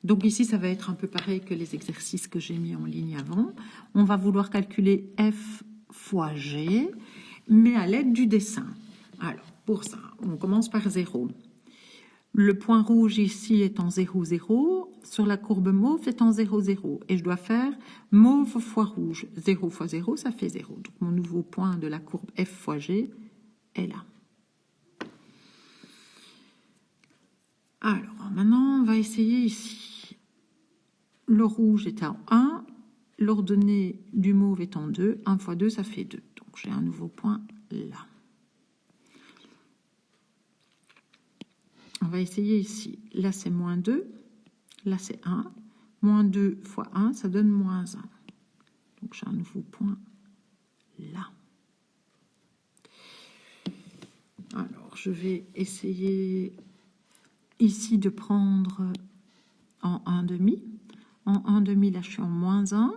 Donc ici, ça va être un peu pareil que les exercices que j'ai mis en ligne avant. On va vouloir calculer f fois g, mais à l'aide du dessin. Alors, pour ça, on commence par 0. Le point rouge ici est en 0, 0. Sur la courbe mauve, c'est en 0, 0. Et je dois faire mauve fois rouge. 0 fois 0, ça fait 0. Donc mon nouveau point de la courbe f fois g est là. Alors, maintenant, on va essayer ici. Le rouge est en 1. L'ordonnée du mauve est en 2. 1 fois 2, ça fait 2. Donc j'ai un nouveau point là. On va essayer ici. Là, c'est moins 2. Là, c'est 1. Moins 2 fois 1, ça donne moins 1. Donc, j'ai un nouveau point là. Alors, je vais essayer ici de prendre en 1,5. En 1,5, là, je suis en moins 1.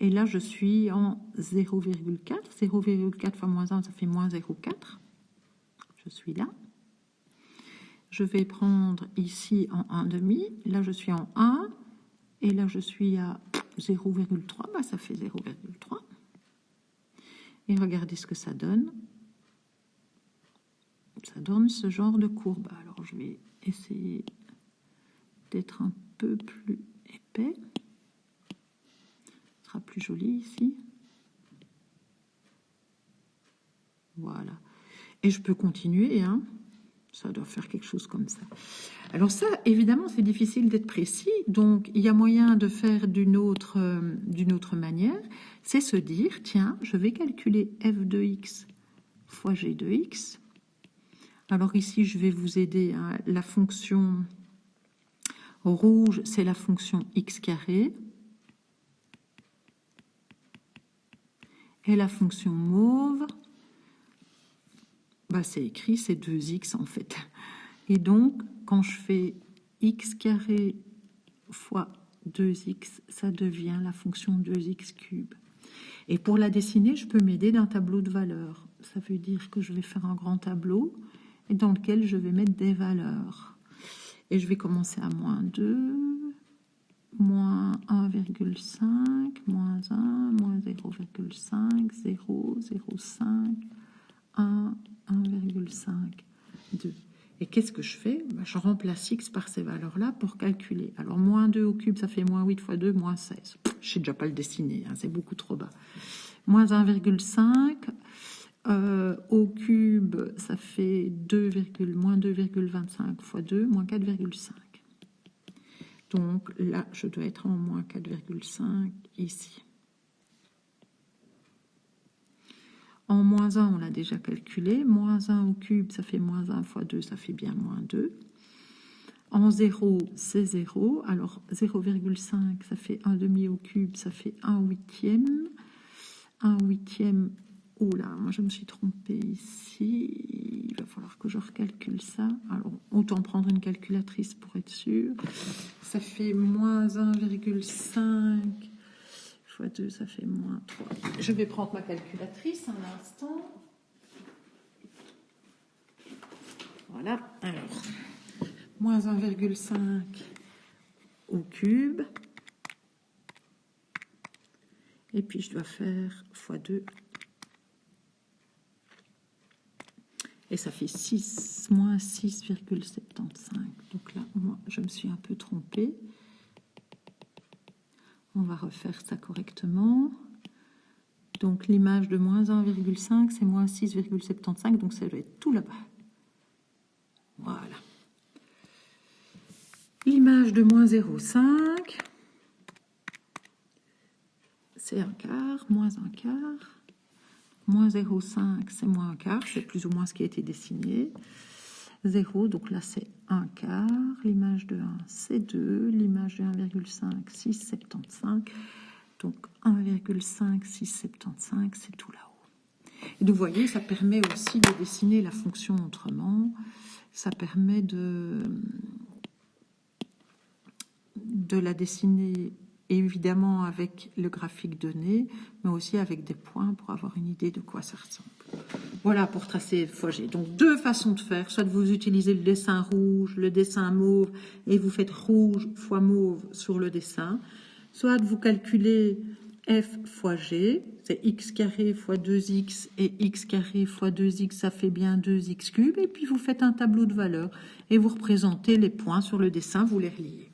Et là, je suis en 0,4. 0,4 fois moins 1, ça fait moins 0,4. Je suis là. Je vais prendre ici en 1,5. Là, je suis en 1. Et là, je suis à 0,3. Bah, ça fait 0,3. Et regardez ce que ça donne. Ça donne ce genre de courbe. Alors, je vais essayer d'être un peu plus épais. Ce sera plus joli ici. Voilà. Et je peux continuer, hein. Ça doit faire quelque chose comme ça. Alors ça, évidemment, c'est difficile d'être précis. Donc, il y a moyen de faire d'une autre manière. C'est se dire, tiens, je vais calculer f de x fois g de x. Alors ici, je vais vous aider. Hein. La fonction rouge, c'est la fonction x carré. Et la fonction mauve, bah, c'est écrit, c'est 2x en fait. Et donc, quand je fais x carré fois 2x, ça devient la fonction 2x cube. Et pour la dessiner, je peux m'aider d'un tableau de valeurs. Ça veut dire que je vais faire un grand tableau et dans lequel je vais mettre des valeurs. Et je vais commencer à moins 2, moins 1,5, moins 1, moins 0,5, 0, 0,5, 1, 1,5, 2. Et qu'est-ce que je fais? Ben, je remplace x par ces valeurs-là pour calculer. Alors, moins 2 au cube, ça fait moins 8 fois 2, moins 16. Je ne sais déjà pas le dessiner, hein, c'est beaucoup trop bas. Moins 1,5 au cube, ça fait moins 2,25 fois 2, moins 4,5. Donc là, je dois être en moins 4,5 ici. En moins 1, on l'a déjà calculé. Moins 1 au cube, ça fait moins 1 fois 2, ça fait bien moins 2. En 0, c'est 0. Alors 0,5, ça fait 1 demi au cube, ça fait 1 huitième. 1 huitième, oh là, moi je me suis trompée ici. Il va falloir que je recalcule ça. Alors autant prendre une calculatrice pour être sûr. Ça fait moins 1,5 fois 2, ça fait moins 3. Je vais prendre ma calculatrice un instant. Voilà, alors, moins 1,5 au cube. Et puis je dois faire fois 2. Et ça fait 6, moins 6,75. Donc là, moi, je me suis un peu trompée. On va refaire ça correctement. Donc l'image de moins 1,5, c'est moins 6,75. Donc ça doit être tout là-bas. Voilà. L'image de moins 0,5, c'est un quart, moins un quart. Moins 0,5, c'est moins un quart, c'est plus ou moins ce qui a été dessiné. 0, donc là c'est un quart. L'image de 1, c'est 2. L'image de 1,5, 6,75. Donc 1,5, 6,75, c'est tout là-haut. Et vous voyez, ça permet aussi de dessiner la fonction autrement. Ça permet de la dessiner évidemment avec le graphique donné, mais aussi avec des points pour avoir une idée de quoi ça ressemble. Voilà pour tracer f fois g. Donc deux façons de faire, soit vous utilisez le dessin rouge, le dessin mauve, et vous faites rouge fois mauve sur le dessin, soit vous calculez f fois g, c'est x carré fois 2x, et x carré fois 2x, ça fait bien 2x cube, et puis vous faites un tableau de valeurs, et vous représentez les points sur le dessin, vous les reliez.